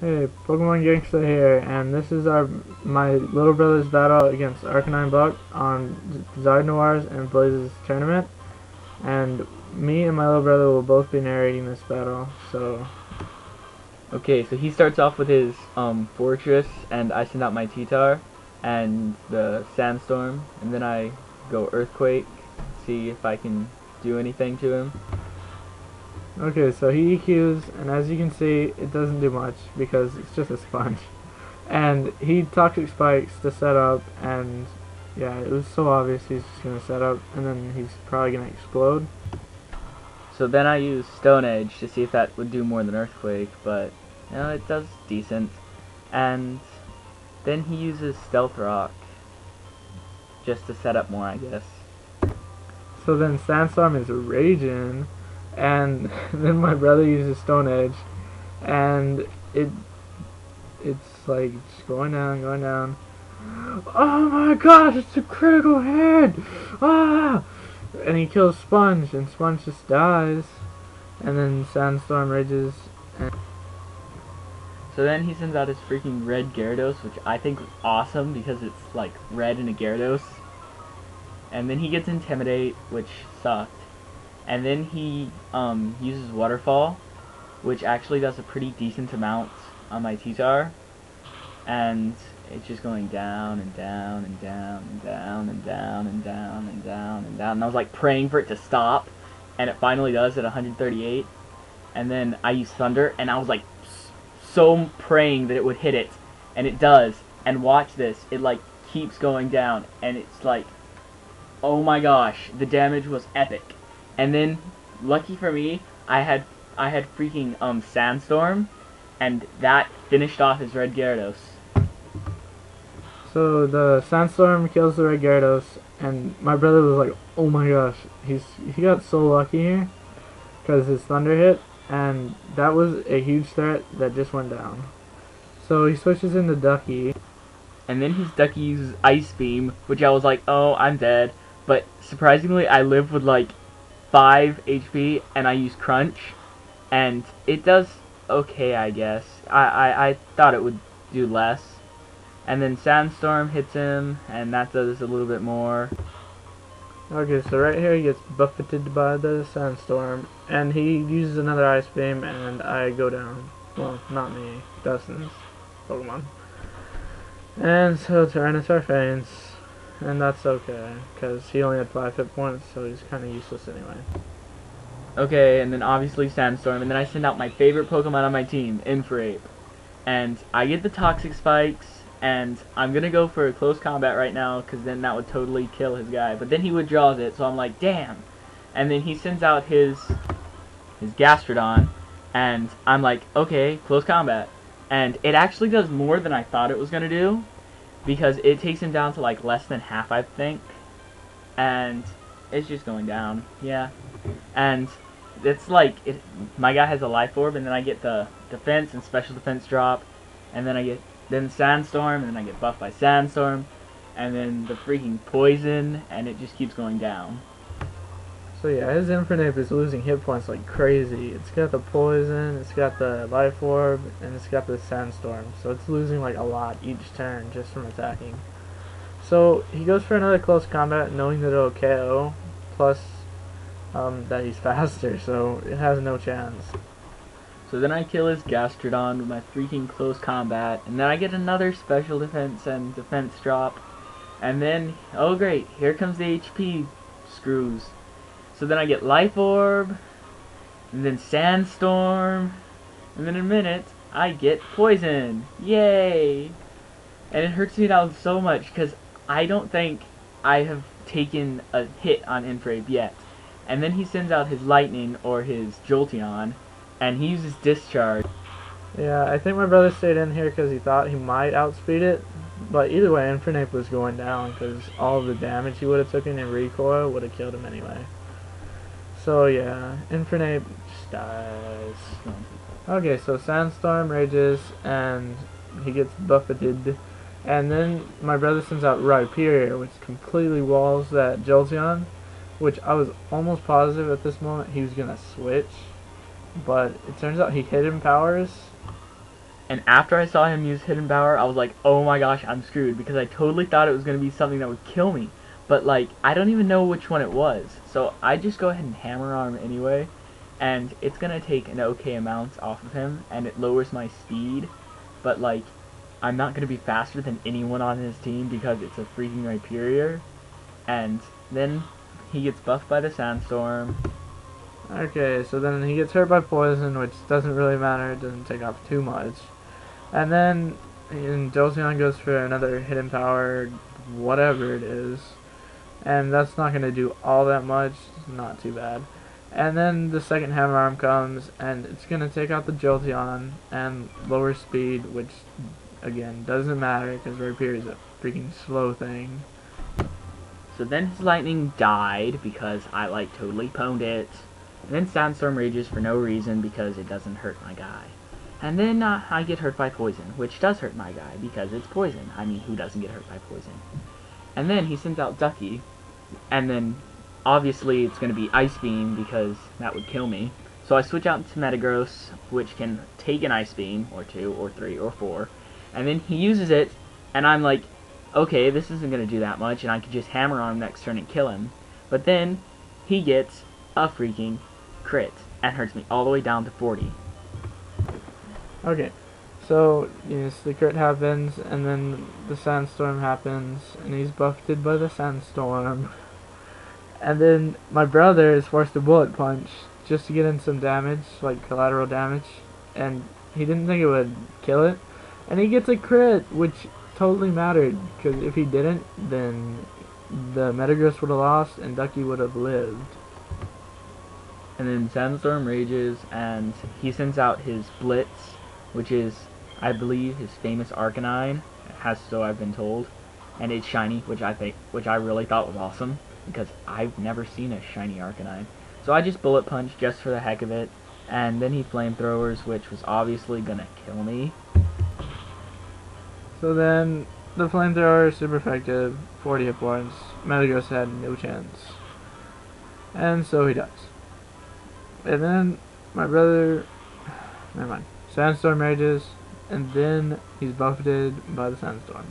Hey, Pokemon Gangsta here, and this is my little brother's battle against ArcanineBucK on z4rdN0ir's and Blaze's tournament, and me and my little brother will both be narrating this battle, so... Okay, so he starts off with his fortress, and I send out my T-Tar and the sandstorm, and then I go earthquake, see if I can do anything to him. Okay, so he EQs, and as you can see, it doesn't do much, because it's just a sponge. And he toxic spikes to set up, and yeah, it was so obvious he's just gonna set up, and then he's probably gonna explode. So then I use Stone Edge to see if that would do more than Earthquake, but you know, it does decent. And then he uses Stealth Rock just to set up more, I guess. So then Sandstorm is raging, and then my brother uses Stone Edge, and it's like just going down, going down. Oh my gosh, it's a critical hit! Ah! And he kills Sponge, and Sponge just dies. And then Sandstorm rages. So then he sends out his freaking red Gyarados, which I think is awesome because it's like red and a Gyarados. And then he gets Intimidate, which sucked. And then he uses Waterfall, which actually does a pretty decent amount on my T-Tar. And it's just going down and down and down and down and down and down and down and down. And I was like praying for it to stop, and it finally does at 138. And then I use Thunder, and I was like so praying that it would hit it, and it does. And watch this, it like keeps going down, and it's like, oh my gosh, the damage was epic. And then, lucky for me, I had freaking Sandstorm, and that finished off his red Gyarados. So the Sandstorm kills the red Gyarados, and my brother was like, oh my gosh, he got so lucky here, because his Thunder hit, and that was a huge threat that just went down. So he switches into Ducky. And then his Ducky uses Ice Beam, which I was like, oh, I'm dead. But surprisingly, I live with like 5 HP, and I use Crunch, and it does okay, I guess. I thought it would do less. And then Sandstorm hits him, and that does a little bit more. Okay, so right here he gets buffeted by the Sandstorm, and he uses another Ice Beam, and I go down. Well, not me, Dustin's Pokemon. And so Tyranitar faints, and that's okay, because he only had 5 hit points, so he's kind of useless anyway. Okay, and then obviously Sandstorm, and then I send out my favorite Pokemon on my team, Infrape. And I get the Toxic Spikes, and I'm gonna go for a close combat right now, because then that would totally kill his guy. But then he withdraws it, so I'm like, damn. And then he sends out his Gastrodon, and I'm like, okay, close combat. And it actually does more than I thought it was gonna do, because it takes him down to like less than half, I think. And it's just going down, yeah. And it's like, my guy has a Life Orb, and then I get the defense and special defense drop, and then I get Sandstorm, and then I get buffed by Sandstorm, and then the freaking poison, and it just keeps going down. So yeah, his Infernape is losing hit points like crazy. It's got the poison, it's got the Life Orb, and it's got the Sandstorm. So it's losing like a lot each turn just from attacking. So he goes for another close combat knowing that it'll KO, plus that he's faster, so it has no chance. So then I kill his Gastrodon with my freaking close combat, and then I get another special defense and defense drop, and then, oh great, here comes the HP screws. So then I get Life Orb, and then Sandstorm, and then in a minute, I get Poison. Yay! And it hurts me down so much, because I don't think I have taken a hit on Infrape yet. And then he sends out his Lightning, or his Jolteon, and he uses Discharge. Yeah, I think my brother stayed in here because he thought he might outspeed it, but either way, Infernape was going down because all of the damage he would have taken in recoil would have killed him anyway. So yeah, Infernape just dies. Okay, so Sandstorm rages, and he gets buffeted, and then my brother sends out Rhyperior, which completely walls that Jolteon, which I was almost positive at this moment he was going to switch. But it turns out he hidden powers, And after I saw him use Hidden Power, I was like, oh my gosh, I'm screwed, because I totally thought it was going to be something that would kill me. But, like, I don't even know which one it was. So I just go ahead and hammer on him anyway, and it's going to take an okay amount off of him, and it lowers my speed. But, like, I'm not going to be faster than anyone on his team because it's a freaking Rhyperior. And then he gets buffed by the Sandstorm. Okay, so then he gets hurt by poison, which doesn't really matter, it doesn't take off too much. And then Jolteon goes for another Hidden Power, whatever it is. And that's not going to do all that much, not too bad. And then the second Hammer Arm comes, and it's going to take out the Jolteon and lower speed, which, again, doesn't matter, because Rhyperior is a freaking slow thing. So then his Lightning died, because I, like, totally pwned it. And then Sandstorm rages for no reason, because it doesn't hurt my guy. And then I get hurt by poison, which does hurt my guy, because it's poison. I mean, who doesn't get hurt by poison? And then he sends out Ducky, and then obviously it's going to be Ice Beam, because that would kill me. So I switch out to Metagross, which can take an Ice Beam, or 2, or 3, or 4. And then he uses it, and I'm like, okay, this isn't going to do that much, and I could just hammer on him next turn and kill him. But then he gets a freaking crit, and hurts me all the way down to 40. Okay, so yes, the crit happens, and then the Sandstorm happens, and he's buffeted by the Sandstorm. And then my brother is forced to Bullet Punch just to get in some damage, like collateral damage, and he didn't think it would kill it, and he gets a crit, which totally mattered, because if he didn't, then the Metagross would have lost, and Ducky would have lived. And then Sandstorm rages, and he sends out his Blitz, which is, I believe, his famous Arcanine. So I've been told, and it's shiny, which I really thought was awesome, because I've never seen a shiny Arcanine. So I just Bullet Punch just for the heck of it, and then he Flamethrowers, which was obviously gonna kill me. So then the Flamethrower is super effective, 40 hit points. Metagross had no chance, and so he dies. And then my brother, never mind, Sandstorm rages, and then he's buffeted by the Sandstorm.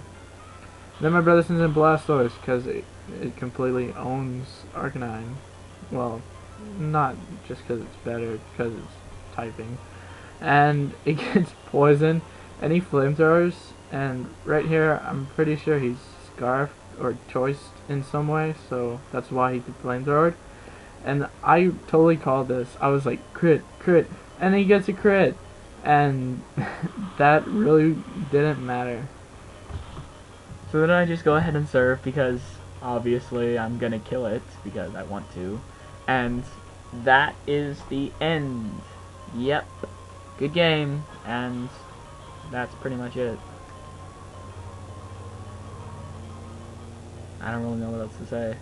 Then my brother sends in Blastoise, because it completely owns Arcanine. Well, not just because it's better, because it's typing. And it gets poison, and he Flamethrowers, and right here I'm pretty sure he's scarfed or choiced in some way, so that's why he Flamethrowered. And I totally called this. I was like, crit, crit, and he gets a crit. And that really didn't matter. So then I just go ahead and serve, because obviously I'm gonna kill it, because I want to. And that is the end. Yep. Good game, and that's pretty much it. I don't really know what else to say.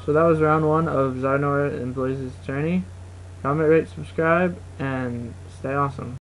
So that was round 1 of z4rdN0ir and Blaze's Tourney. Comment, rate, subscribe, and stay awesome.